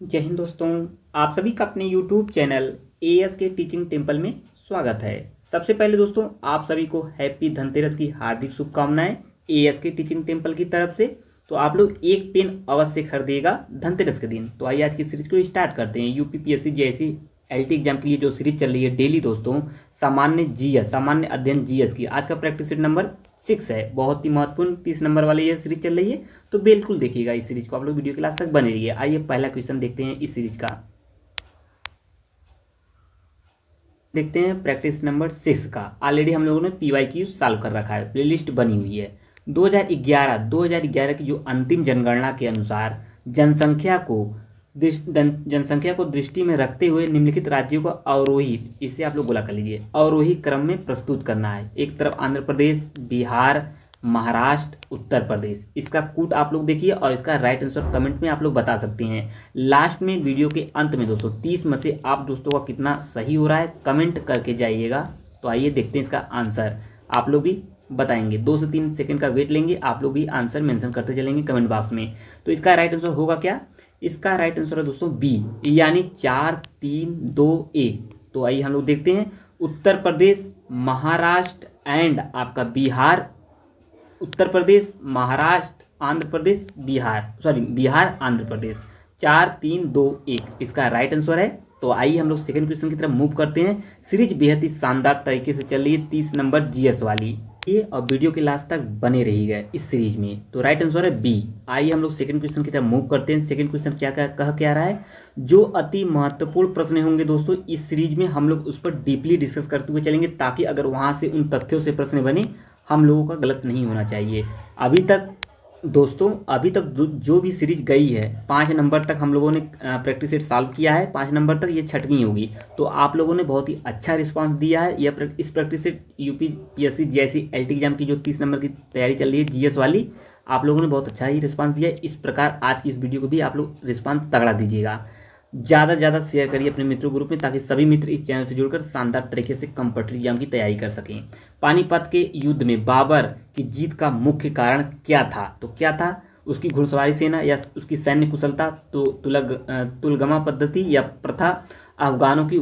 जय हिंद दोस्तों। आप सभी का अपने YouTube चैनल एएस के टीचिंग टेम्पल में स्वागत है। सबसे पहले दोस्तों आप सभी को हैप्पी धनतेरस की हार्दिक शुभकामनाएं एएस के टीचिंग टेम्पल की तरफ से। तो आप लोग एक पेन अवश्य खरीदिएगा धनतेरस के दिन। तो आइए आज की सीरीज को स्टार्ट करते हैं। यूपीपीएससी जैसी एलटी एग्जाम के लिए जो सीरीज चल रही है डेली दोस्तों, सामान्य जीएस, सामान्य अध्ययन जीएस की आज का प्रैक्टिस सेट नंबर 6 है। बहुत ही महत्वपूर्ण 30 नंबर वाली ये सीरीज चल रही है, तो बिल्कुल देखिएगा इस सीरीज को। आप लोग वीडियो के लास्ट तक बने रहिए। आइए पहला क्वेश्चन देखते हैं इस सीरीज का। देखते हैं प्रैक्टिस नंबर 6 का। ऑलरेडी हम लोगों ने पीवाईक्यू सॉल्व कर रखा है, प्लेलिस्ट बनी हुई है। 2011 की जो अंतिम जनगणना के अनुसार जनसंख्या को दृष्टि में रखते हुए निम्नलिखित राज्यों को अवरोही, इसे आप लोग गोला कर लीजिए, अवरोही क्रम में प्रस्तुत करना है। एक तरफ आंध्र प्रदेश, बिहार, महाराष्ट्र, उत्तर प्रदेश। इसका कूट आप लोग देखिए और इसका राइट आंसर कमेंट में आप लोग बता सकते हैं। लास्ट में वीडियो के अंत में दोस्तों 30 में से आप दोस्तों का कितना सही हो रहा है कमेंट करके जाइएगा। तो आइए देखते हैं इसका आंसर। आप लोग भी बताएंगे, 2 से 3 सेकंड का वेट लेंगे, आप लोग भी आंसर मेंशन करते चलेंगे कमेंट बॉक्स में। तो इसका राइट आंसर होगा क्या? इसका राइट आंसर है दोस्तों बी, यानी 4 3 2 1। तो आइए हम लोग देखते हैं। उत्तर प्रदेश, महाराष्ट्र एंड आपका बिहार, उत्तर प्रदेश, महाराष्ट्र, आंध्र प्रदेश, बिहार आंध्र प्रदेश, 4 3 2 1 इसका राइट आंसर है। तो आइए हम लोग सेकंड क्वेश्चन की तरफ मूव करते हैं। सीरीज बेहद ही शानदार तरीके से चल रही है, 30 नंबर जीएस वाली ये, और वीडियो के लास्ट तक बने रहिएगा इस सीरीज में। तो राइट आंसर है बी। आइए हम लोग सेकंड क्वेश्चन की तरफ मूव करते हैं। सेकंड क्वेश्चन क्या रहा है? जो अति महत्वपूर्ण प्रश्न होंगे दोस्तों इस सीरीज में हम लोग उस पर डीपली डिस्कस करते हुए चलेंगे, ताकि अगर वहां से उन तथ्यों से प्रश्न बने हम लोगों का गलत नहीं होना चाहिए। अभी तक जो भी सीरीज गई है 5 नंबर तक हम लोगों ने प्रैक्टिस सेट सॉल्व किया है। 5 नंबर तक ये 6वीं होगी। तो आप लोगों ने बहुत ही अच्छा रिस्पांस दिया है। इस प्रैक्टिस सेट यूपीपीएससी जैसी एलटी एग्जाम की जो 30 नंबर की तैयारी चल रही है जीएस वाली, आप लोगों ने बहुत अच्छा ही रिस्पांस दिया है। इस प्रकार आज की इस वीडियो को भी आप लोग रिस्पांस तगड़ा दीजिएगा। ज़्यादा से ज़्यादा शेयर करिए अपने मित्रों ग्रुप में, ताकि सभी मित्र इस चैनल से जुड़कर शानदार तरीके से कॉम्पिटिटिव एग्जाम की तैयारी कर सकें। पानीपत के युद्ध में बाबर की जीत का मुख्य कारण क्या था? तो क्या था? उसकी घुड़सवारी सेना, या उसकी सैन्य कुशलता, तो तुलगमा पद्धति, या प्रथा, अफगानों की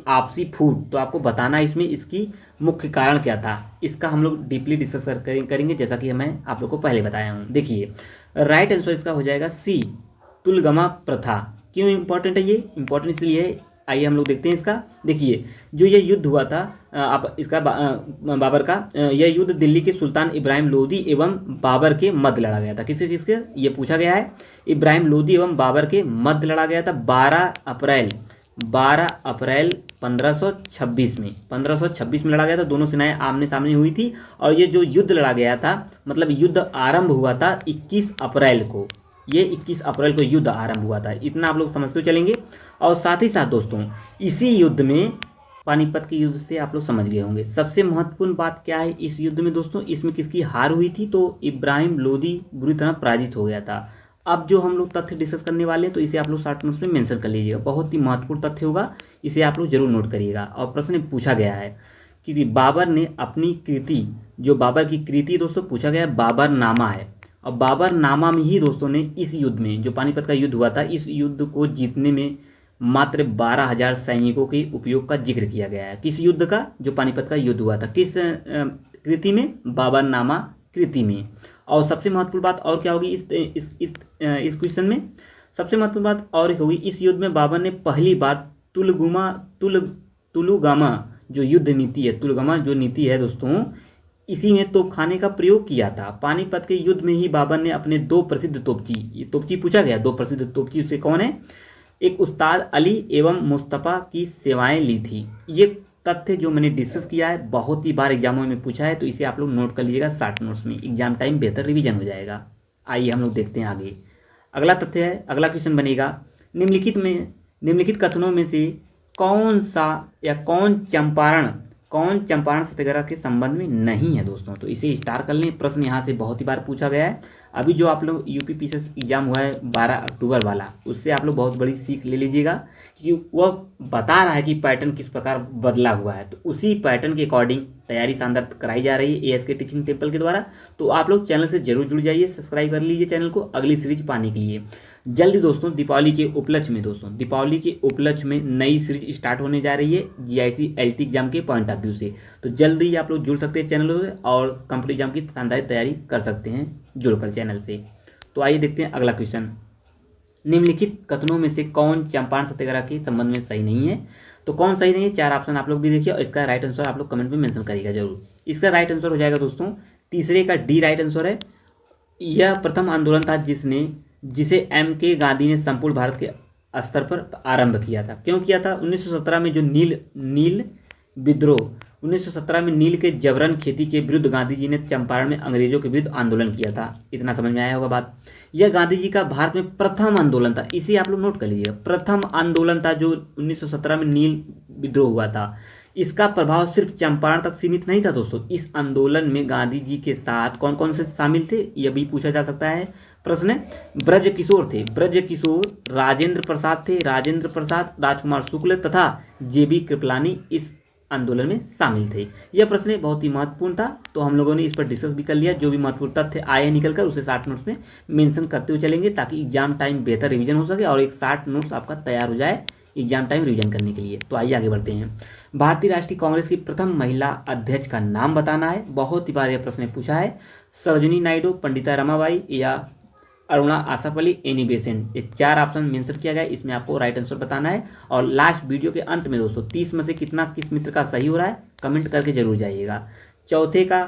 आपसी फूट। तो आपको बताना इसमें इसकी मुख्य कारण क्या था। इसका हम लोग डीपली डिस्कस करेंगे, जैसा कि मैं आप लोग को पहले बताया हूँ। देखिए राइट आंसर इसका हो जाएगा सी, तुलगमा प्रथा। क्यों इंपॉर्टेंट है ये? इंपॉर्टेंट इसलिए है, आइए हम लोग देखते हैं इसका। देखिए जो ये युद्ध हुआ था आप इसका बाबर का यह युद्ध दिल्ली के सुल्तान इब्राहिम लोदी एवं बाबर के मध्य लड़ा गया था। किसके किसके ये पूछा गया है? इब्राहिम लोदी एवं बाबर के मध्य लड़ा गया था 12 अप्रैल 1526 में लड़ा गया था। दोनों सेनाएं आमने सामने हुई थी। और ये जो युद्ध लड़ा गया था, मतलब युद्ध आरंभ हुआ था 21 अप्रैल को। ये 21 अप्रैल को युद्ध आरंभ हुआ था। इतना आप लोग समझते चलेंगे। और साथ ही साथ दोस्तों इसी युद्ध में, पानीपत के युद्ध से आप लोग समझ गए होंगे, सबसे महत्वपूर्ण बात क्या है इस युद्ध में दोस्तों? इसमें किसकी हार हुई थी? तो इब्राहिम लोदी बुरी तरह पराजित हो गया था। अब जो हम लोग तथ्य डिस्कस करने वाले हैं, तो इसे आप लोग शॉर्ट नोट्स में मेंशन कर लीजिएगा। बहुत ही महत्वपूर्ण तथ्य होगा, इसे आप लोग जरूर नोट करिएगा। और प्रश्न पूछा गया है कि बाबर ने अपनी कृति, जो बाबर की कृति दोस्तों पूछा गया, बाबरनामा है। और बाबरनामा में ही दोस्तों ने इस युद्ध में, जो पानीपत का युद्ध हुआ था, इस युद्ध को जीतने में मात्र 12,000 सैनिकों के उपयोग का जिक्र किया गया है। किस युद्ध का? जो पानीपत का युद्ध हुआ था। किस कृति में? बाबरनामा कृति में। और सबसे महत्वपूर्ण बात और क्या होगी इस क्वेश्चन में? सबसे महत्वपूर्ण बात और होगी, इस युद्ध में बाबर ने पहली बार तुलुगामा जो युद्ध नीति है, तुलगमा जो नीति है दोस्तों, इसी में तोपखाने का प्रयोग किया था। पानीपत के युद्ध में ही बाबर ने अपने 2 प्रसिद्ध तोपची, ये तोपची पूछा गया, 2 प्रसिद्ध तोपची उससे कौन है? एक उस्ताद अली एवं मुस्तफ़ा की सेवाएं ली थी। ये तथ्य जो मैंने डिस्कस किया है, बहुत ही बार एग्जामों में पूछा है, तो इसे आप लोग नोट कर लीजिएगा शॉर्ट नोट्स में। एग्जाम टाइम बेहतर रिवीजन हो जाएगा। आइए हम लोग देखते हैं आगे। अगला तथ्य है, अगला क्वेश्चन बनेगा, निम्नलिखित कथनों में से कौन चंपारण सत्याग्रह के संबंध में नहीं है दोस्तों? तो इसे स्टार कर लें। प्रश्न यहाँ से बहुत ही बार पूछा गया है। अभी जो आप लोग यूपी पीसीएस एग्जाम हुआ है 12 अक्टूबर वाला, उससे आप लोग बहुत बड़ी सीख ले लीजिएगा कि वह बता रहा है कि पैटर्न किस प्रकार बदला हुआ है। तो उसी पैटर्न के अकॉर्डिंग तैयारी शानदार कराई जा रही है एएसके टीचिंग टेम्पल के द्वारा। तो आप लोग चैनल से जरूर जुड़ जाइए, सब्सक्राइब कर लीजिए चैनल को अगली सीरीज पाने के लिए। जल्दी दोस्तों दीपावली के उपलक्ष्य में, दोस्तों दीपावली के उपलक्ष्य में नई सीरीज स्टार्ट होने जा रही है जीआईसी एलटी एग्जाम के पॉइंट ऑफ व्यू से। तो जल्दी आप लोग जुड़ सकते हैं चैनल से और कंप्यूटर एग्जाम की शानदार तैयारी कर सकते हैं जुड़कर चैनल से। तो आइए देखते हैं अगला क्वेश्चन। निम्नलिखित कथनों में से कौन चंपारण सत्याग्रह के संबंध में सही नहीं है? तो कौन सही नहीं है, 4 ऑप्शन आप लोग भी देखिए और इसका राइट आंसर आप लोग कमेंट में मेंशन करिएगा जरूर। इसका राइट आंसर हो जाएगा दोस्तों तीसरे का डी राइट आंसर है। यह प्रथम आंदोलन था जिसे एम के गांधी ने संपूर्ण भारत के स्तर पर आरंभ किया था। क्यों किया था? 1917 में जो नील विद्रोह, 1917 में नील के जबरन खेती के विरुद्ध गांधी जी ने चंपारण में अंग्रेजों के विरुद्ध आंदोलन किया था। इतना समझ में आया होगा बात। यह गांधी जी का भारत में प्रथम आंदोलन था, इसे आप लोग नोट कर लीजिएगा। प्रथम आंदोलन था जो 1917 में नील विद्रोह हुआ था। इसका प्रभाव सिर्फ चंपारण तक सीमित नहीं था दोस्तों। इस आंदोलन में गांधी जी के साथ कौन कौन से शामिल थे, यह भी पूछा जा सकता है प्रश्न। ब्रज किशोर थे, ब्रज किशोर, राजेंद्र प्रसाद थे, राजेंद्र प्रसाद, राजकुमार शुक्ल तथा जेबी कृपलानी इस आंदोलन में शामिल थे। यह प्रश्न बहुत ही महत्वपूर्ण था, तो हम लोगों ने इस पर डिस्कस भी कर लिया। जो भी महत्वपूर्ण तथ्य आए निकल कर उसे 60 नोट्स में मेंशन करते हुए चलेंगे ताकि एग्जाम टाइम बेहतर रिवीजन हो सके और एक 60 नोट्स आपका तैयार हो जाए एग्जाम टाइम रिवीजन करने के लिए। तो आइए आगे बढ़ते हैं। भारतीय राष्ट्रीय कांग्रेस की प्रथम महिला अध्यक्ष का नाम बताना है। बहुत ही बार यह प्रश्न पूछा है। सरोजिनी नायडू, पंडिता रमाबाई या अरुणा आसापल्ली, एनी बेसेंट। ये 4 ऑप्शन मेंशन किया गया है, इसमें आपको राइट आंसर बताना है। और लास्ट वीडियो के अंत में दोस्तों 30 में से कितना किस मित्र का सही हो रहा है कमेंट करके जरूर जाइएगा। चौथे का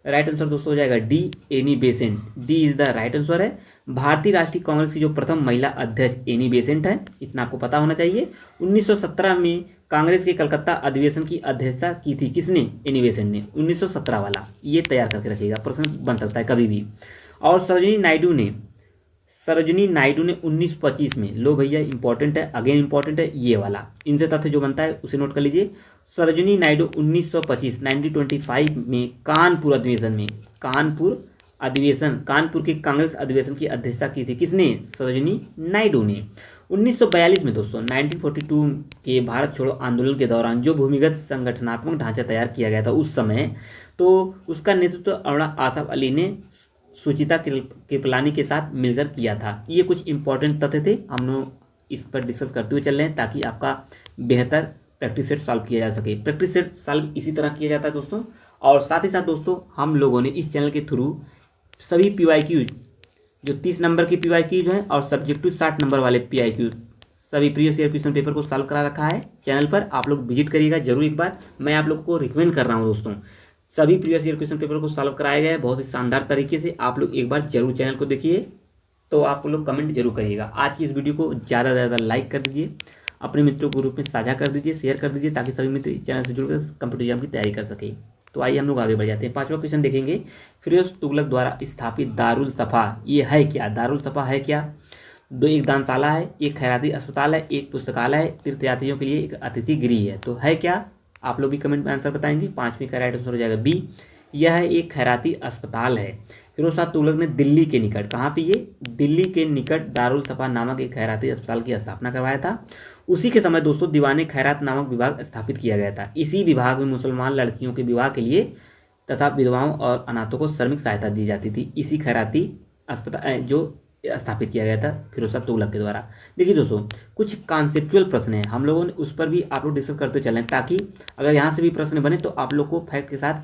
राइट आंसर दोस्तों हो जाएगा D, Annie Besant. D is the right answer है। भारतीय राष्ट्रीय कांग्रेस की जो प्रथम महिला अध्यक्ष एनी बेसेंट है, इतना आपको पता होना चाहिए। 1917 में कांग्रेस के कलकत्ता अधिवेशन की अध्यक्षता की थी किसने? एनी बेसेंट ने। 1917 वाला ये तैयार करके रखिएगा, प्रश्न बन सकता है कभी भी। और सरोजिनी नायडू ने 1925 में, लो भैया इंपॉर्टेंट है, अगेन इंपॉर्टेंट है ये वाला, इनसे तथ्य जो बनता है उसे नोट कर लीजिए। सरोजिनी नायडू 1925 में कानपुर के कांग्रेस अधिवेशन की अध्यक्षता की थी किसने? सरोजिनी नायडू ने। 1942 में दोस्तों 1942 के भारत छोड़ो आंदोलन के दौरान जो भूमिगत संगठनात्मक ढांचा तैयार किया गया था उस समय, तो उसका नेतृत्व अरुणा आसफ अली ने सुचिता कृपलानी के साथ मिलकर किया था। ये कुछ इंपॉर्टेंट तथ्य थे, हम लोग इस पर डिस्कस करते हुए चल रहे हैं ताकि आपका बेहतर प्रैक्टिस सेट सॉल्व किया जा सके। प्रैक्टिस सेट सॉल्व इसी तरह किया जाता है दोस्तों। और साथ ही साथ दोस्तों हम लोगों ने इस चैनल के थ्रू सभी PYQ जो 30 नंबर की PYQ हैं और सब्जेक्टिव 60 नंबर वाले PIQ सभी प्रीवियस ईयर क्वेश्चन पेपर को सॉल्व करा रखा है चैनल पर। आप लोग विजिट करिएगा जरूर एक बार। मैं आप लोग को रिकमेंड कर रहा हूँ दोस्तों, सभी प्रीवियस ईयर क्वेश्चन पेपर को सॉल्व कराया गया है बहुत ही शानदार तरीके से। आप लोग एक बार जरूर चैनल को देखिए, तो आप लोग कमेंट जरूर करिएगा। आज की इस वीडियो को ज़्यादा से ज़्यादा लाइक कर दीजिए, अपने मित्रों को ग्रुप में साझा कर दीजिए, शेयर कर दीजिए ताकि सभी मित्र इस चैनल से जुड़कर कंप्यूटर एग्जाम की तैयारी कर सके। तो आइए हम लोग आगे बढ़ जाते हैं। 5वां क्वेश्चन देखेंगे। फिरोज तुगलक द्वारा स्थापित दारुल सफा ये है क्या? दारुल सफा है क्या? एक दानशाला है, एक खैराती अस्पताल है, एक पुस्तकालय है, तीर्थयात्रियों के लिए एक अतिथि गृह है। तो है क्या? आप लोग भी कमेंट में आंसर बताएंगे। 5वीं का राइट आंसर हो जाएगा बी, यह एक खैराती अस्पताल है। फिरोज शाह तुगलक ने दिल्ली के निकट, कहाँ पे ये? दिल्ली के निकट दारुल सफा नामक एक खैराती अस्पताल की स्थापना करवाया था। उसी के समय दोस्तों दीवाने खैरात नामक विभाग स्थापित किया गया था। इसी विभाग में मुसलमान लड़कियों के विवाह के लिए तथा विधवाओं और अनाथों को श्रमिक सहायता दी जाती थी। इसी खैराती अस्पताल जो स्थापित किया गया था फिरोज शाह तुगलक के द्वारा। देखिए दोस्तों कुछ कॉन्सेप्चुअल प्रश्न हैं, हम लोगों ने उस पर भी आप लोग डिस्कस करते चलें ताकि अगर यहाँ से भी प्रश्न बने तो आप लोग को फैक्ट के साथ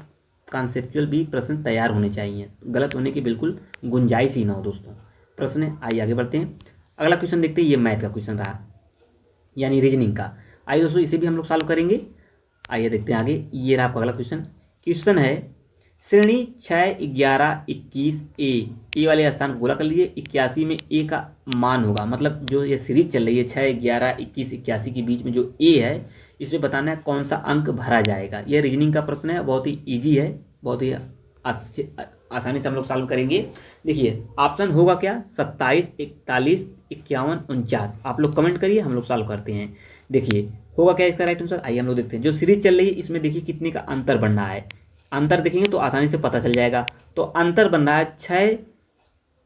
कॉन्सेप्चुअल भी प्रश्न तैयार होने चाहिए, गलत होने की बिल्कुल गुंजाइश ही ना हो दोस्तों। प्रश्न आइए आगे बढ़ते हैं। अगला क्वेश्चन देखते हैं, ये मैथ का क्वेश्चन रहा यानी रीजनिंग का। आइए दोस्तों इसे भी हम लोग सॉल्व करेंगे। आइए देखते हैं आगे। ये रहा आपका अगला क्वेश्चन है श्रेणी 6, 11, 21 ए वाले स्थान गोला कर लीजिए। 81 में ए का मान होगा, मतलब जो ये सीरीज चल रही है 6, 11, 21, 81 के बीच में जो ए है इसमें बताना है कौन सा अंक भरा जाएगा। यह रीजनिंग का प्रश्न है, बहुत ही ईजी है, बहुत ही आसानी से हम लोग सॉल्व करेंगे। देखिए ऑप्शन होगा क्या? 27, 41, 51, 49। आप लोग कमेंट करिए, हम लोग सॉल्व करते हैं। देखिए होगा क्या इसका राइट आंसर? आइए हम लोग देखते हैं। जो सीरीज चल रही है इसमें देखिए कितने का अंतर बन रहा है, अंतर देखेंगे तो आसानी से पता चल जाएगा। तो अंतर बन रहा है 6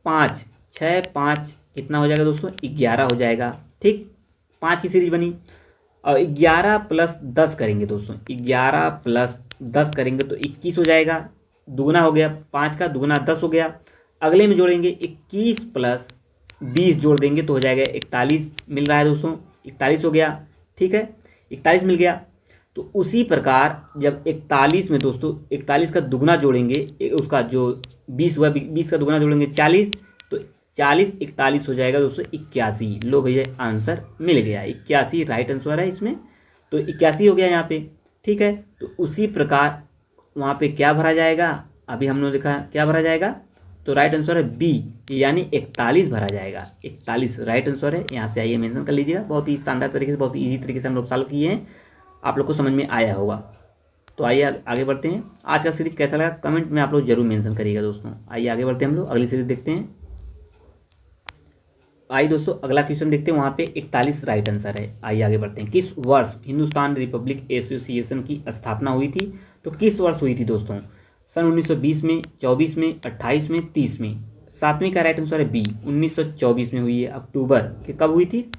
5 6 5 कितना हो जाएगा दोस्तों, 11 हो जाएगा। ठीक, 5 की सीरीज बनी और 11 प्लस 10 करेंगे दोस्तों, 11 प्लस 10 करेंगे तो 21 हो जाएगा, दुगना हो गया, 5 का दुगना 10 हो गया। अगले में जोड़ेंगे 21 प्लस 20 जोड़ देंगे तो हो जाएगा 41 मिल रहा है दोस्तों, 41 हो गया। ठीक है, 41 मिल गया। तो उसी प्रकार जब 41 में दोस्तों 41 का दुगना जोड़ेंगे, उसका जो 20 हुआ, 20 का दुगना जोड़ेंगे 40, तो 40 41 हो जाएगा दोस्तों 81। लो भैया आंसर मिल गया, 81 राइट आंसर है इसमें, तो 81 हो गया यहाँ पे। ठीक है, तो उसी प्रकार वहाँ पे क्या भरा जाएगा, अभी हमने देखा क्या भरा जाएगा, तो राइट आंसर है बी, यानी 41 भरा जाएगा। 41 राइट आंसर है, यहाँ से आइए मेंशन कर लीजिएगा। बहुत ही शानदार तरीके से, बहुत ही ईजी तरीके से हम लोग सॉल्व किए हैं, आप लोग को समझ में आया होगा। तो आइए आगे बढ़ते हैं। आज का सीरीज कैसा लगा कमेंट में आप लोग जरूर मेंशन करिएगा दोस्तों। आइए आगे बढ़ते हैं, हम लोग अगली सीरीज देखते हैं। आइए दोस्तों अगला क्वेश्चन देखते हैं, वहाँ पे 41 राइट आंसर है। आइए आगे बढ़ते हैं। किस वर्ष हिंदुस्तान रिपब्लिक एसोसिएशन की स्थापना हुई थी, तो किस वर्ष हुई थी दोस्तों, सन 1920 में, 24 में, 28 में, 30 में। 7वीं का राइट आंसर है बी, 1924 में हुई है। अक्टूबर के कब हुई थी,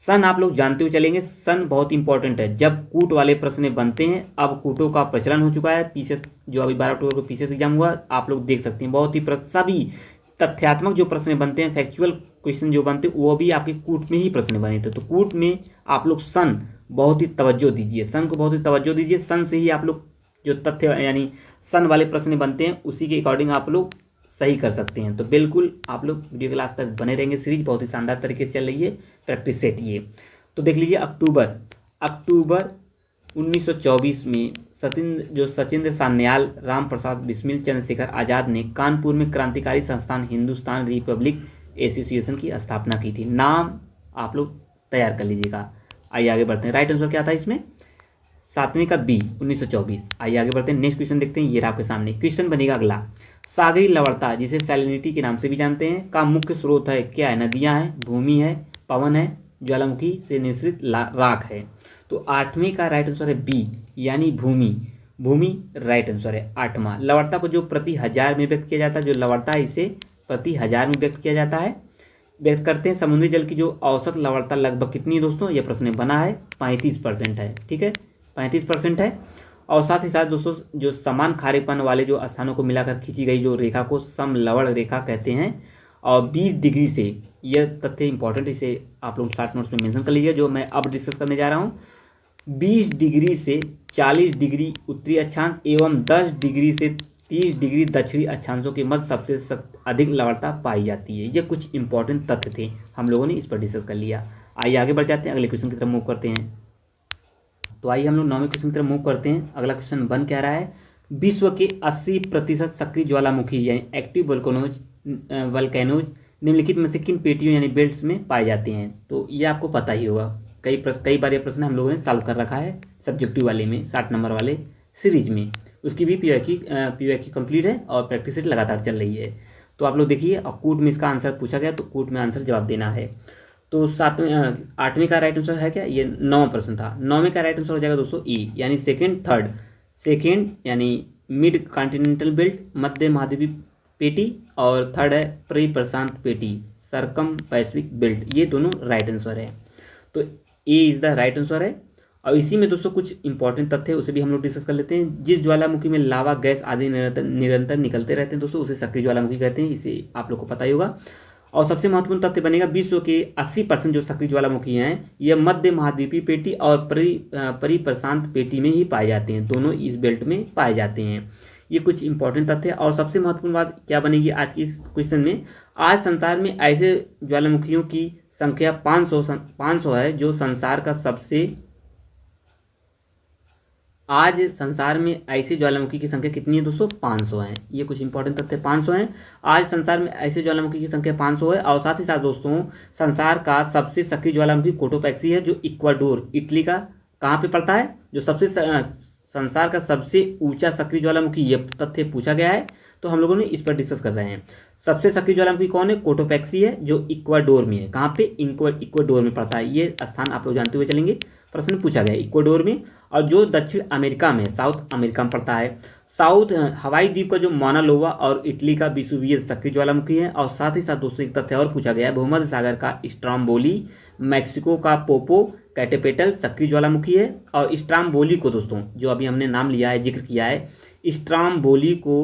सन आप लोग जानते हुए चलेंगे, सन बहुत इंपॉर्टेंट है जब कूट वाले प्रश्न बनते हैं। अब कूटों का प्रचलन हो चुका है, पीछे जो अभी 12 अक्टूबर को पीछे एग्जाम हुआ, आप लोग देख सकते हैं बहुत ही सभी तथ्यात्मक जो प्रश्न बनते हैं, फैक्चुअल क्वेश्चन जो बनते हैं, वो भी आपके कूट में ही प्रश्न बने थे। तो कूट में आप लोग सन बहुत ही तवज्जो दीजिए, सन को बहुत ही तवज्जो दीजिए। सन से ही आप लोग जो तथ्य यानी सन वाले प्रश्न बनते हैं, उसी के अकॉर्डिंग आप लोग सही कर सकते हैं। तो बिल्कुल आप लोग वीडियो क्लास तक बने रहेंगे, सीरीज बहुत ही शानदार तरीके से चल रही है, प्रैक्टिस सेट ये। तो देख लीजिए अक्टूबर 1924 में सचिंद्र सान्याल, राम प्रसाद बिस्मिल, चंद्रशेखर आज़ाद ने कानपुर में क्रांतिकारी संस्थान हिंदुस्तान रिपब्लिक एसोसिएशन की स्थापना की थी। नाम आप लोग तैयार कर लीजिएगा। आइए आगे बढ़ते हैं, राइट आंसर क्या था इसमें, 7वीं का बी, 1924। आइए आगे बढ़ते हैं, नेक्स्ट क्वेश्चन देखते हैं। ये आपके सामने क्वेश्चन बनेगा अगला। सागरी लवणता जिसे सैलिनिटी के नाम से भी जानते हैं का मुख्य स्रोत है, क्या है, नदियां हैं, भूमि है, पवन है, ज्वालामुखी से निश्रित राख है। तो 8वीं का राइट आंसर है बी, यानी भूमि राइट आंसर है 8वां। लवणता को जो प्रति 1000 में व्यक्त किया जाता है, जो लवणता है इसे प्रति 1000 में व्यक्त किया जाता है, व्यक्त करते हैं। समुद्री जल की जो औसत लवणता लगभग कितनी है दोस्तों, यह प्रश्न बना है, 35% है। ठीक है, 35% है। और साथ ही साथ दोस्तों जो समान खारेपन वाले जो स्थानों को मिलाकर खींची गई जो रेखा को समलवण रेखा कहते हैं। और 20 डिग्री से, यह तथ्य इंपॉर्टेंट, इसे आप लोग शॉर्ट नोट्स में मेंशन कर लीजिए जो मैं अब डिस्कस करने जा रहा हूँ। 20 डिग्री से 40 डिग्री उत्तरी अक्षांश एवं 10 डिग्री से 30 डिग्री दक्षिणी अक्षांशों के मध्य सबसे अधिक लवणता पाई जाती है। ये कुछ इंपॉर्टेंट तथ्य थे, हम लोगों ने इस पर डिस्कस कर लिया। आइए आगे बढ़ जाते हैं, अगले क्वेश्चन की तरफ मूव करते हैं। तो आइए हम लोग 9वें क्वेश्चन की तरफ मूव करते हैं। अगला क्वेश्चन बन क्या रहा है, विश्व के 80% सक्रिय ज्वालामुखी यानी एक्टिव वल्केनोज निम्नलिखित में से किन पेटियों यानी बेल्ट्स में पाए जाते हैं। तो ये आपको पता ही होगा, कई बार ये प्रश्न हम लोगों ने सॉल्व कर रखा है सब्जेक्टिव वाले में, 60 नंबर वाले सीरीज में। उसकी भी पीवाईक्यू कंप्लीट है और प्रैक्टिस सेट लगातार चल रही है। तो आप लोग देखिए, और कूट में इसका आंसर पूछा गया तो कूट में आंसर जवाब देना है। तो 8वीं का राइट आंसर है क्या, ये 9वां प्रश्न था। 9वें का राइट आंसर हो जाएगा दोस्तों ई, यानी सेकेंड यानी मिड कॉन्टिनेंटल बेल्ट, मध्य महाद्वीपीय पेटी, और थर्ड है परी प्रशांत पेटी, सरकम पैसिफिक बेल्ट। ये दोनों राइट आंसर है, तो ए इज द राइट आंसर है। और इसी में दोस्तों कुछ इंपॉर्टेंट तथ्य है, उसे भी हम लोग डिस्कस कर लेते हैं। जिस ज्वालामुखी में लावा गैस आदि निरंतर निकलते रहते हैं दोस्तों, उसे सक्रिय ज्वालामुखी कहते हैं, इसे आप लोग को पता ही होगा। और सबसे महत्वपूर्ण तथ्य बनेगा, विश्व के 80% जो सक्रिय ज्वालामुखी हैं, ये मध्य महाद्वीपीय पेटी और परी प्रशांत पेटी में ही पाए जाते हैं, दोनों इस बेल्ट में पाए जाते हैं। ये कुछ इंपॉर्टेंट तथ्य है। और सबसे महत्वपूर्ण बात क्या बनेगी आज की इस क्वेश्चन में, आज संसार में ऐसे ज्वालामुखियों की संख्या 500 है जो संसार का सबसे, आज संसार में ऐसे ज्वालामुखी की संख्या कितनी है दोस्तों, 500 है। ये कुछ इंपॉर्टेंट तथ्य, 500 हैं। आज संसार में ऐसे ज्वालामुखी की संख्या 500 है। और साथ ही साथ दोस्तों संसार का सबसे सक्रिय ज्वालामुखी कोटोपैक्सी है, जो इक्वाडोर इटली का कहाँ पे पड़ता है, जो सबसे संसार का सबसे ऊंचा सक्रिय ज्वालामुखी, ये तथ्य पूछा गया है, तो हम लोगों ने इस पर डिस्कस कर रहे हैं। सबसे सक्रिय ज्वालामुखी कौन है, कोटोपैक्सी है, जो इक्वाडोर में है। कहाँ पे, इक्वाडोर में पड़ता है। ये स्थान आप लोग जानते हुए चलेंगे, प्रश्न पूछा गया है इक्वाडोर में। और जो दक्षिण अमेरिका में, साउथ अमेरिका में पड़ता है। साउथ हवाई द्वीप का जो माना लोवा और इटली का विसुवियस सक्रिय ज्वालामुखी है। और साथ ही साथ दोस्तों एक तथ्य और पूछा गया है, भूमध्य सागर का स्ट्राम्बोली, मैक्सिको का पोपो कैटेपेटल सक्रिय ज्वालामुखी है। और स्ट्राम्बोली को दोस्तों जो अभी हमने नाम लिया है, जिक्र किया है, स्ट्राम्बोली को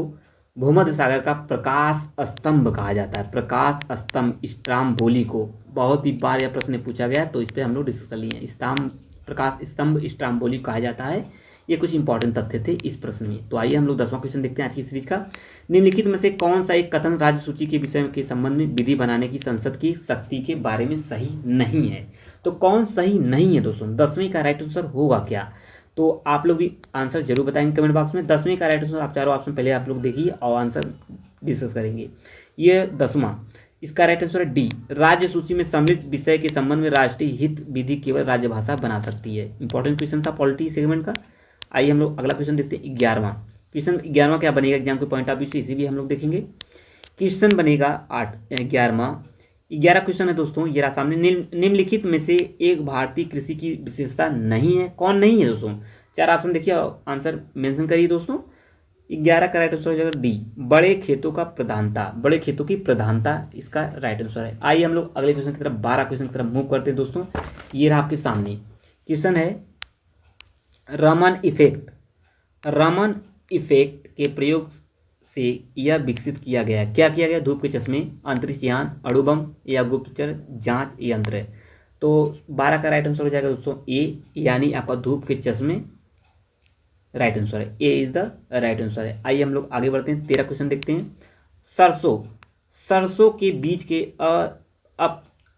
भूमध्य सागर का प्रकाश स्तंभ कहा जाता है। प्रकाश स्तंभ स्ट्राम्बोली को बहुत ही बार यह प्रश्न पूछा गया, तो इस पर हम लोग डिस्कस कर लिए। स्तंभ, प्रकाश स्तंभ स्ट्राम्बोली कहा जाता है। ये कुछ इंपॉर्टेंट तथ्य थे इस प्रश्न में। तो आइए हम लोग 10वां क्वेश्चन देखते हैं आज की सीरीज का। निम्नलिखित में से कौन सा एक कथन राज्य सूची के विषय के संबंध में विधि बनाने की संसद की शक्ति के बारे में सही नहीं है? तो कौन सही नहीं है दोस्तों? 10वीं का राइट आंसर होगा क्या? तो आप लोग भी आंसर जरूर बताएंगे कमेंट बॉक्स में। 10वीं का राइट आंसर आप चारों ऑप्शन पहले आप लोग देखिए और आंसर डिस्कस करेंगे। ये 10वां, इसका राइट आंसर है डी, राज्य सूची में सम्मिलित विषय के संबंध में राष्ट्रीय हित विधि केवल राज्य भाषा बना सकती है। इंपॉर्टेंट क्वेश्चन था पॉलिटी सेगमेंट का। आइए हम लोग अगला क्वेश्चन देखते हैं। 11वां क्वेश्चन, 11वां क्या बनेगा एग्जाम के पॉइंट ऑफ व्यू से, इसी भी हम लोग देखेंगे। क्वेश्चन बनेगा 11वां क्वेश्चन है दोस्तों, ये रहा सामने। निम्नलिखित में से एक भारतीय कृषि की विशेषता नहीं है। कौन नहीं है दोस्तों? 4 ऑप्शन देखिए और आंसर मेंशन करिए दोस्तों। 11 का राइट आंसर हो जाएगा डी, बड़े खेतों का प्रधानता, बड़े खेतों की प्रधानता इसका राइट आंसर है। आइए हम लोग अगले क्वेश्चन की तरफ 12 क्वेश्चन की तरफ मूव करते हैं दोस्तों। ये रहा आपके सामने क्वेश्चन है, रमन इफेक्ट। रमन इफेक्ट के प्रयोग से यह विकसित किया गया। क्या किया गया? धूप के चश्मे, अंतरिक्ष यान, अणुबम या गुप्तचर जांच यंत्र। तो 12 का राइट आंसर हो जाएगा दोस्तों ए, यानी आपका धूप के चश्मे राइट आंसर है। ए इज द राइट आंसर है। आइए हम लोग आगे बढ़ते हैं। 13 क्वेश्चन देखते हैं। सरसों के बीज के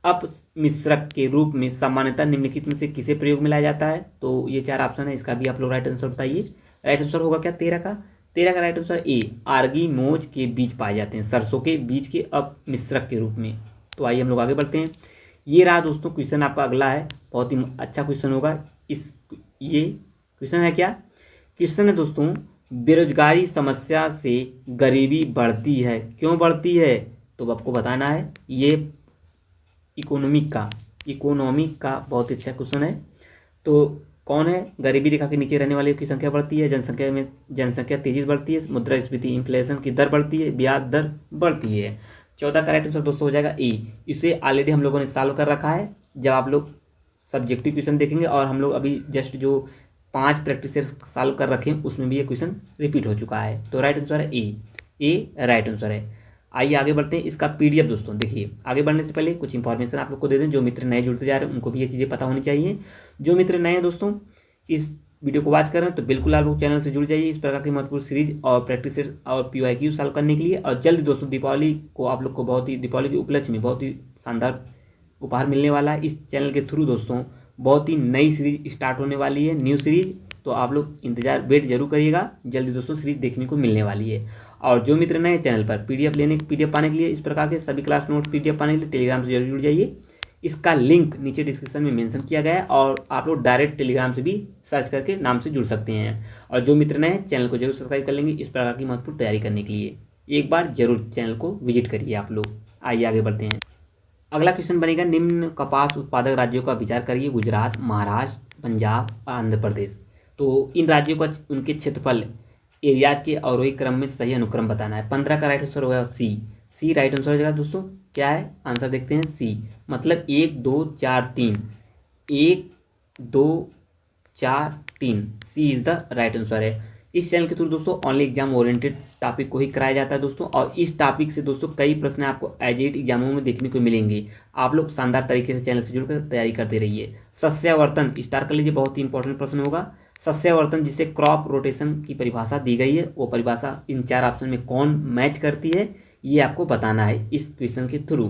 अपमिश्रक के रूप में सामान्यतः निम्नलिखित में से किसे प्रयोग में लाया जाता है? तो ये 4 ऑप्शन है, इसका भी आप लोग राइट आंसर बताइए। राइट आंसर होगा क्या 13 का? 13 का राइट आंसर ए, आर्गी मोज के बीज पाए जाते हैं सरसों के बीज के अपमिश्रक के रूप में। तो आइए हम लोग आगे बढ़ते हैं। ये रहा दोस्तों क्वेश्चन आपका अगला है, बहुत ही अच्छा क्वेश्चन होगा। ये क्वेश्चन है क्या? क्वेश्चन है दोस्तों, बेरोजगारी समस्या से गरीबी बढ़ती है, क्यों बढ़ती है? तो आपको बताना है। ये इकोनॉमिक का बहुत अच्छा क्वेश्चन है। तो कौन है? गरीबी रेखा के नीचे रहने वाले की संख्या बढ़ती है, जनसंख्या तेजी से बढ़ती है, मुद्रास्फीति इन्फ्लेशन की दर बढ़ती है, ब्याज दर बढ़ती है। 14 का राइट आंसर दोस्तों हो जाएगा ए। इसे ऑलरेडी हम लोगों ने सॉल्व कर रखा है, जब आप लोग सब्जेक्टिव क्वेश्चन देखेंगे। और हम लोग अभी जस्ट जो 5 प्रैक्टिस सॉल्व कर रखे हैं उसमें भी ये क्वेश्चन रिपीट हो चुका है। तो राइट आंसर है ए राइट आंसर है। आइए आगे बढ़ते हैं। इसका पीडीएफ दोस्तों देखिए, आगे बढ़ने से पहले कुछ इंफॉर्मेशन आप लोग को दे दें। जो मित्र नए जुड़ते जा रहे हैं उनको भी ये चीज़ें पता होनी चाहिए। जो मित्र नए हैं दोस्तों, इस वीडियो को वॉच कर रहे हैं तो बिल्कुल आप लोग चैनल से जुड़ जाइए इस प्रकार की महत्वपूर्ण सीरीज और प्रैक्टिस और PYQ सॉल्व करने के लिए। और जल्द दोस्तों दीपावली को आप लोग को दीपावली के उपलक्ष्य में बहुत ही शानदार उपहार मिलने वाला है। इस चैनल के थ्रू दोस्तों बहुत ही नई सीरीज स्टार्ट होने वाली है, न्यू सीरीज। तो आप लोग वेट जरूर करिएगा, जल्दी दोस्तों सीरीज देखने को मिलने वाली है। और जो मित्र नए चैनल पर पीडीएफ पाने के लिए, इस प्रकार के सभी क्लास नोट पीडीएफ पाने के लिए टेलीग्राम से जरूर जुड़ जाइए। इसका लिंक नीचे डिस्क्रिप्शन में मेंशन किया गया है और आप लोग डायरेक्ट टेलीग्राम से भी सर्च करके नाम से जुड़ सकते हैं। और जो मित्र नए चैनल को जरूर सब्सक्राइब कर लेंगे इस प्रकार की महत्वपूर्ण तैयारी करने के लिए। एक बार जरूर चैनल को विजिट करिए आप लोग। आइए आगे बढ़ते हैं। अगला क्वेश्चन बनेगा, निम्न कपास उत्पादक राज्यों का विचार करिए, गुजरात, महाराष्ट्र, पंजाब और आंध्र प्रदेश। तो इन राज्यों का उनके क्षेत्रफल एरियाज के अवरोही क्रम में सही अनुक्रम बताना है। 15 का राइट आंसर होगा सी राइट आंसर हो जाएगा दोस्तों। क्या है आंसर? देखते हैं सी, मतलब 1 2 4 3, 1 2 4 3, C is the right answer है। इस चैनल के थ्रू दोस्तों ओनली एग्जाम ओरिएंटेड टॉपिक को ही कराया जाता है दोस्तों। और इस टॉपिक से दोस्तों कई प्रश्न आपको एज इट एग्जामों में देखने को मिलेंगे। आप लोग शानदार तरीके से चैनल से जुड़कर तैयारी करते रहिए। सस्यावर्तन स्टार कर लीजिए, बहुत ही इंपॉर्टेंट प्रश्न होगा। सस्यावर्तन जिसे क्रॉप रोटेशन की परिभाषा दी गई है, वो परिभाषा इन 4 ऑप्शन में कौन मैच करती है ये आपको बताना है इस क्वेश्चन के थ्रू।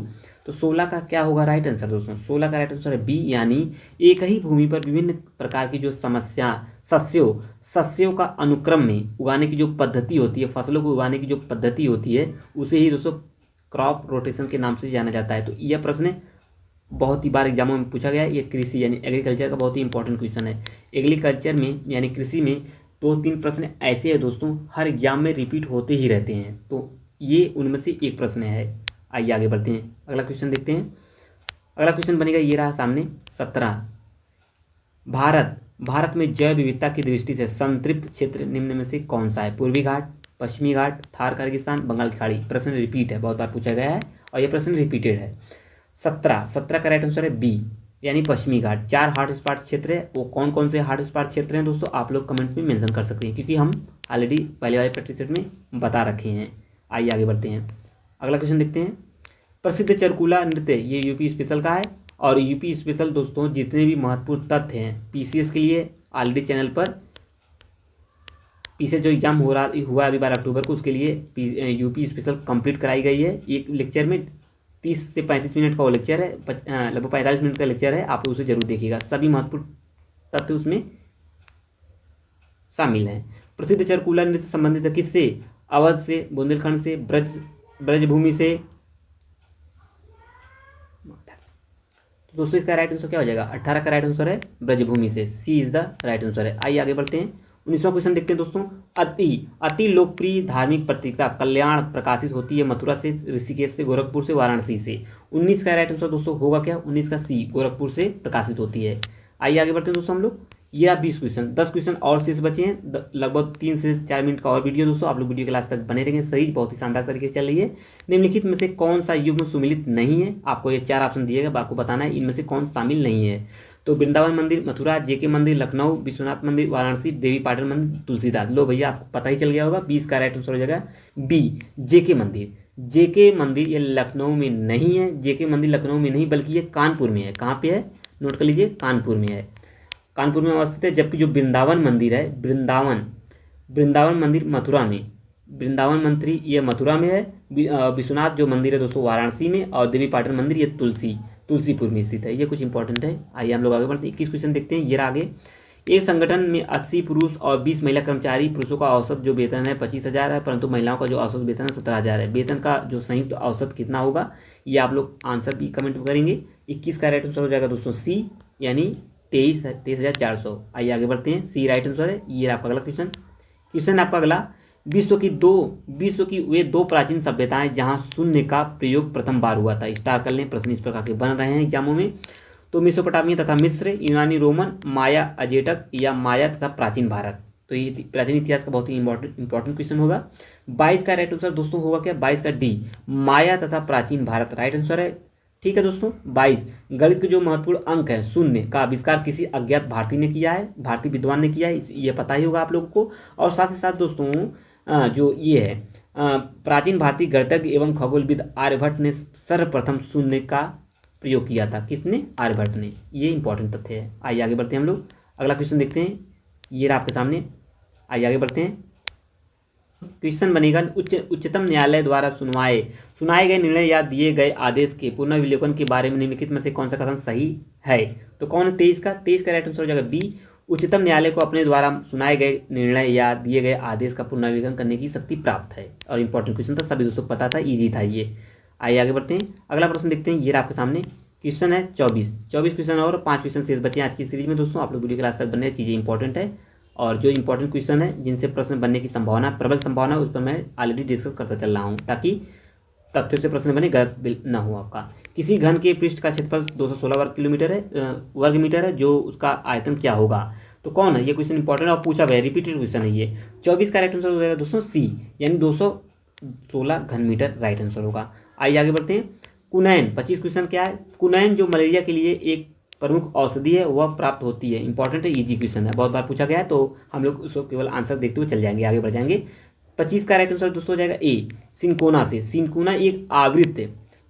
तो 16 का क्या होगा राइट आंसर दोस्तों? 16 का राइट आंसर है बी, यानी एक ही भूमि पर विभिन्न प्रकार की जो सस्यों का अनुक्रम में उगाने की जो पद्धति होती है, फसलों को उगाने की जो पद्धति होती है, उसे ही दोस्तों क्रॉप रोटेशन के नाम से जाना जाता है। तो यह प्रश्न बहुत ही बार एग्जामों में पूछा गया है। ये कृषि यानी एग्रीकल्चर का बहुत ही इंपॉर्टेंट क्वेश्चन है। एग्रीकल्चर में यानी कृषि में 2-3 प्रश्न ऐसे हैं दोस्तों, हर एग्जाम में रिपीट होते ही रहते हैं। तो ये उनमें से एक प्रश्न है। आइए आगे बढ़ते हैं, अगला क्वेश्चन देखते हैं। अगला क्वेश्चन बनेगा, ये रहा सामने 17, भारत भारत में जैव विविधता की दृष्टि से संतृप्त क्षेत्र निम्न में से कौन सा है? पूर्वी घाट, पश्चिमी घाट, थार रेगिस्तान, बंगाल की खाड़ी। प्रश्न रिपीट है, बहुत बार पूछा गया है और यह प्रश्न रिपीटेड है। 17 का राइट आंसर है बी, यानी पश्चिमी घाट। 4 हॉट स्पॉट क्षेत्र है, वो कौन कौन से हॉट स्पॉट क्षेत्र हैं दोस्तों, आप लोग कमेंट में मेंशन कर सकते हैं, क्योंकि हम ऑलरेडी पहले वाले प्रैक्टिस सेट में बता रखे हैं। आइए आगे बढ़ते हैं, अगला क्वेश्चन देखते हैं। प्रसिद्ध चरकुला नृत्य, ये यूपी स्पेशल का है, और यूपी स्पेशल दोस्तों जितने भी महत्वपूर्ण तथ्य हैं पीसीएस के लिए ऑलरेडी चैनल पर, पीछे जो एग्जाम हुआ अभी 12 अक्टूबर को, उसके लिए यूपी स्पेशल कंप्लीट कराई गई है। एक लेक्चर में 30 से 35 मिनट का वो लेक्चर है, लगभग 45 मिनट का लेक्चर है, आप उसे जरूर देखिएगा। सभी महत्वपूर्ण तथ्य उसमें शामिल हैं। प्रसिद्ध चरकुला नृत्य संबंधित है किससे? अवध से, बुंदेलखंड से, ब्रजभूमि से। तो दोस्तों इसका राइट आंसर क्या हो जाएगा? 18 का राइट आंसर है ब्रजभूमि से, सी इज द राइट आंसर है। आइए आगे बढ़ते हैं, 19वां क्वेश्चन देखते हैं दोस्तों। अति लोकप्रिय धार्मिक पत्रिका कल्याण प्रकाशित होती है मथुरा से, ऋषिकेश से, गोरखपुर से, वाराणसी से। 19 का राइट आंसर दोस्तों होगा क्या? 19 का सी, गोरखपुर से प्रकाशित होती है। आइए आगे बढ़ते हैं दोस्तों हम लोग। ये आप 20 क्वेश्चन, 10 क्वेश्चन और शेष बचे हैं, लगभग 3 से 4 मिनट का और वीडियो दोस्तों, आप लोग वीडियो के लास्ट तक बने रहेंगे। सही बहुत ही शानदार तरीके से चल रही है। निम्नलिखित में से कौन सा युग्म सुमिलित नहीं है? आपको ये 4 ऑप्शन दिएगा, आपको बताना है इनमें से कौन शामिल नहीं है। तो वृंदावन मंदिर, मथुरा, जेके मंदिर, लखनऊ, विश्वनाथ मंदिर, वाराणसी, देवी पाटन मंदिर, तुलसीदास। लो भैया आपको पता ही चल गया होगा, 20 का राइट आंसर हो जाएगा बी, जेके मंदिर। जेके मंदिर ये लखनऊ में नहीं है, जेके मंदिर लखनऊ में नहीं बल्कि ये कानपुर में है। कहाँ पे है? नोट कर लीजिए, कानपुर में है, कानपुर में अवस्थित है। जबकि जो वृंदावन मंदिर है, वृंदावन मंदिर मथुरा में, वृंदावन मंदिर ये मथुरा में है। विश्वनाथ जो मंदिर है दोस्तों वाराणसी में, और देवी पाटन मंदिर ये तुलसीपुर में स्थित है। ये कुछ इंपॉर्टेंट है। आइए हम लोग आगे बढ़ते हैं, 21 क्वेश्चन देखते हैं। ये आगे, एक संगठन में 80 पुरुष और 20 महिला कर्मचारी। पुरुषों का औसत जो वेतन है 25,000 है, परंतु महिलाओं का जो औसत वेतन है 17,000 है। वेतन का जो संयुक्त औसत कितना होगा, ये आप लोग आंसर भी कमेंट करेंगे। 21 का राइट आंसर हो जाएगा दोस्तों सी, यानी 23,400। आइए आगे बढ़ते हैं, सी राइट आंसर है। ये आपका अगला क्वेश्चन आपका अगला, विश्व की वे 2 प्राचीन सभ्यताएं जहां शून्य का प्रयोग प्रथम बार हुआ था। स्टार कर लें, प्रश्न इस प्रकार के बन रहे हैं एग्जामों में। तो मेसोपोटामिया तथा मिस्र, यूनानी रोमन, माया अजेटक, या माया तथा प्राचीन भारत। तो ये प्राचीन इतिहास का बहुत ही इंपॉर्टेंट क्वेश्चन होगा। 22 का राइट आंसर दोस्तों होगा क्या? 22 का डी, माया तथा प्राचीन भारत राइट आंसर है। ठीक है दोस्तों। 22, गणित के जो महत्वपूर्ण अंक है शून्य का आविष्कार किसी अज्ञात भारतीय ने किया है, भारतीय विद्वान ने किया है, ये पता ही होगा आप लोगों को। और साथ ही साथ दोस्तों जो ये है प्राचीन भारतीय गणितज्ञ एवं खगोलविद आर्यभट्ट ने सर्वप्रथम शून्य का प्रयोग किया था। किसने? आर्यभट्ट ने। ये इंपॉर्टेंट तथ्य है। आइए आगे बढ़ते हैं हम लोग, अगला क्वेश्चन देखते हैं। ये रहा आपके सामने, आइए आगे बढ़ते हैं। क्वेश्चन बनेगा, उच्चतम न्यायालय द्वारा सुनाए गए निर्णय या दिए गए आदेश के पुनर्विलोकन के बारे में निम्नलिखित में से कौन सा कथन सही है? तो कौन है? 23 का राइट आंसर हो जाएगा बी, उच्चतम न्यायालय को अपने द्वारा सुनाए गए निर्णय या दिए गए आदेश का पुनर्विलोकन करने की शक्ति प्राप्त है। और इंपॉर्टेंट क्वेश्चन था, सभी दोस्तों को पता था, इजी था ये। आइए आगे बढ़ते हैं, अगला प्रश्न देखते हैं। ये आपके सामने क्वेश्चन है 24 क्वेश्चन और 5 क्वेश्चन शेष बचे आज की सीरीज में दोस्तों। आप लोग वीडियो क्लास तक बनने चीज़ें इंपॉर्टेंट है, और जो इंपॉर्टेंट क्वेश्चन है जिनसे प्रश्न बनने की संभावना, प्रबल संभावना, उस पर मैं ऑलरेडी डिस्कस करता चल रहा हूँ, ताकि तथ्यों से प्रश्न बने, गलत न हो आपका। किसी घन के पृष्ठ का क्षेत्रफल 216 वर्ग मीटर है, जो उसका आयतन क्या होगा? तो कौन है? ये क्वेश्चन इंपॉर्टेंट और पूछा गया, रिपीटेड क्वेश्चन है ये। 24 का राइट आंसर हो जाएगा दोस्तों सी, यानी 216 घन मीटर राइट आंसर होगा। आइए आगे बढ़ते हैं। कुनैन, 25 क्वेश्चन क्या है? कुनैन जो मलेरिया के लिए एक प्रमुख औषधि है, वह प्राप्त होती है। इंपॉर्टेंट है, इजी क्वेश्चन है, बहुत बार पूछा गया है, तो हम लोग उसको केवल आंसर देखते हुए चल जाएंगे, आगे बढ़ जाएंगे। 25 का राइट आंसर दोस्तों हो जाएगा ए, सिंकोना से। सिंकोना एक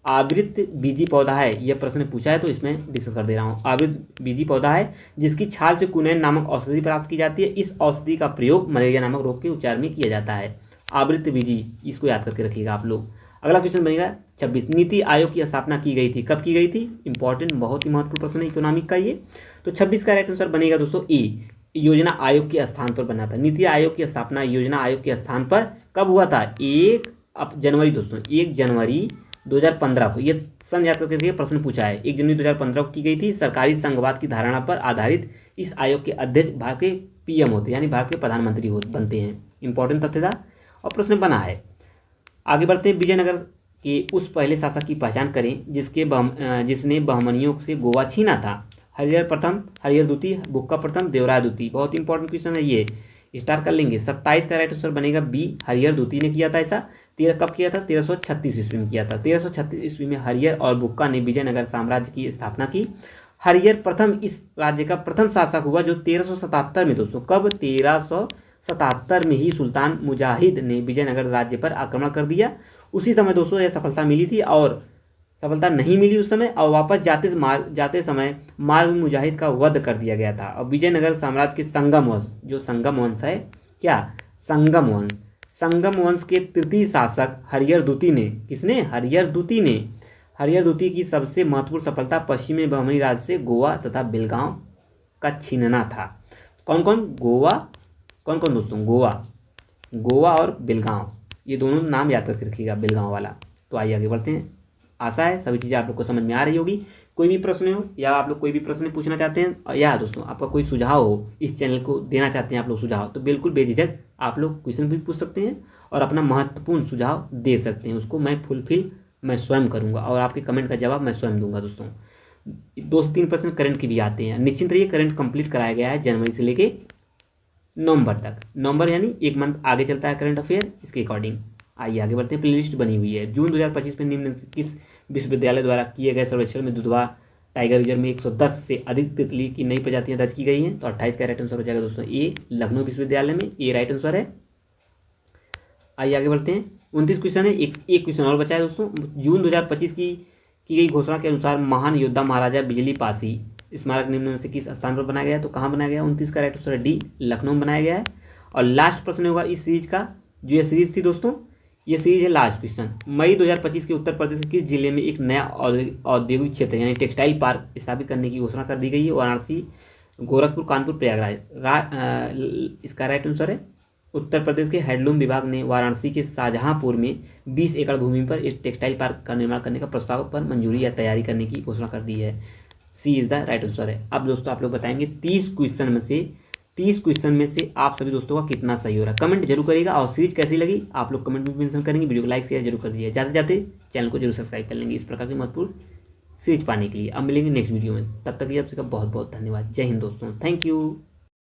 आवृत बीजी पौधा है, यह प्रश्न पूछा है तो इसमें डिस्कस कर दे रहा हूँ। आवृत बीजी पौधा है जिसकी छाल से कुनैन नामक औषधि प्राप्त की जाती है। इस औषधि का प्रयोग मलेरिया नामक रोग के उपचार में किया जाता है। आवृत बीजी, इसको याद करके रखिएगा आप लोग। अगला क्वेश्चन बनेगा 26, नीति आयोग की स्थापना की गई थी, कब की गई थी? इंपॉर्टेंट, बहुत ही महत्वपूर्ण प्रश्न है इकोनॉमिक का ये। तो 26 का राइट आंसर बनेगा दोस्तों ए, योजना आयोग के स्थान पर बना था। नीति आयोग की स्थापना योजना आयोग के स्थान पर कब हुआ था? 1 जनवरी दोस्तों, 1 जनवरी 2015 को। ये सन याद करके प्रश्न पूछा है। 1 जनवरी 2015 को की गई थी। सरकारी संघवाद की धारणा पर आधारित इस आयोग के अध्यक्ष भारत के पीएम होते हैं, यानी भारत के प्रधानमंत्री बनते हैं। इंपॉर्टेंट तथ्य था और प्रश्न बना है। आगे बढ़ते हैं। विजयनगर के उस पहले शासक की पहचान करें जिसने बहमनियों से गोवा छीना था। हरिहर प्रथम, हरिहर द्वितीय, बुक्का प्रथम, देवराय द्वितीय। बहुत इंपॉर्टेंट क्वेश्चन है ये, स्टार कर लेंगे। 27 का राइट आंसर बनेगा बी, हरिहर द्वितीय ने किया था ऐसा। कब किया था? 1336 ईस्वी में किया था। 1336 ईस्वी में हरिहर और बुक्का ने विजयनगर साम्राज्य की स्थापना की। हरिहर प्रथम इस राज्य का प्रथम शासक हुआ जो 1377 में दोस्तों, कब? 1377 में ही सुल्तान मुजाहिद ने विजयनगर राज्य पर आक्रमण कर दिया। उसी समय दोस्तों यह सफलता मिली थी, और सफलता नहीं मिली उस समय, और वापस जाते समय मार्ग में मुजाहिद का वध कर दिया गया था। और विजयनगर साम्राज्य के संगम वंश, जो संगम वंश है, क्या? संगम वंश। संगम वंश के तृतीय शासक हरिहर द्वितीय ने, किसने? हरिहर द्वितीय ने। हरिहर द्वितीय की सबसे महत्वपूर्ण सफलता पश्चिमी बहमनी राज्य से गोवा तथा बेलगांव का छीनना था। कौन कौन? गोवा, कौन कौन दोस्तों? गोवा और बेलगांव, ये दोनों नाम याद करके रखिएगा, बेलगांव वाला। तो आइए आगे बढ़ते हैं। आशा है सभी चीज़ें आप लोग को समझ में आ रही होगी। कोई भी प्रश्न हो, या आप लोग कोई भी प्रश्न पूछना चाहते हैं, या दोस्तों आपका कोई सुझाव हो, इस चैनल को देना चाहते हैं आप लोग सुझाव, तो बिल्कुल बेझिझक आप लोग क्वेश्चन भी पूछ सकते हैं और अपना महत्वपूर्ण सुझाव दे सकते हैं। उसको मैं फुलफिल मैं स्वयं करूँगा, और आपके कमेंट का जवाब मैं स्वयं दूंगा। दोस्तों 2 से 3 प्रश्न करंट की भी आते हैं। निश्चिंत रहिए, करंट कंप्लीट कराया गया है जनवरी से लेके नवंबर तक। नवंबर यानी 1 मंथ आगे चलता है करंट अफेयर, इसके अकॉर्डिंग। आइए आगे बढ़ते हैं। प्लेलिस्ट बनी हुई है। जून 2025 में निम्न किस विश्वविद्यालय द्वारा किए गए सर्वेक्षण में दुधवा टाइगर रिजर्व में 110 से अधिक तितली की नई प्रजातियां दर्ज की गई हैं? तो 28 का राइट आंसर हो जाएगा दोस्तों ए, लखनऊ विश्वविद्यालय में। ए राइट आंसर है। आइए आगे बढ़ते हैं। 29 क्वेश्चन है, एक क्वेश्चन और बचा है दोस्तों। जून 2025 की गई घोषणा के अनुसार महान योद्धा महाराजा बिजली पासी स्मारक निम्न में से किस स्थान पर बनाया गया है? तो कहाँ बनाया गया? 29 का राइट आंसर है डी, लखनऊ में बनाया गया है। और लास्ट प्रश्न होगा इस सीरीज का, जो ये सीरीज थी दोस्तों, ये सीरीज है लास्ट क्वेश्चन। मई 2025 के उत्तर प्रदेश के किस जिले में एक नया औद्योगिक क्षेत्र यानी टेक्सटाइल पार्क स्थापित करने की घोषणा कर दी गई है? वाराणसी, गोरखपुर, कानपुर, प्रयागराज। इसका राइट आंसर है उत्तर प्रदेश के हैंडलूम विभाग ने वाराणसी के शाहजहांपुर में 20 एकड़ भूमि पर एक टेक्सटाइल पार्क का निर्माण करने का प्रस्ताव पर मंजूरी या तैयारी करने की घोषणा कर दी है। सी इज द राइट आंसर है। अब दोस्तों आप लोग बताएंगे 30 क्वेश्चन में से आप सभी दोस्तों का कितना सही हो रहा है, कमेंट जरूर करिएगा। और सीरीज कैसी लगी आप लोग कमेंट में मेंशन करेंगे। वीडियो को लाइक शेयर जरूर कर दीजिए। जाते जाते चैनल को जरूर सब्सक्राइब कर लेंगे इस प्रकार की महत्वपूर्ण सीरीज पाने के लिए। अब मिलेंगे नेक्स्ट वीडियो में, तब तक के लिए आप सबका बहुत बहुत धन्यवाद। जय हिंद दोस्तों, थैंक यू।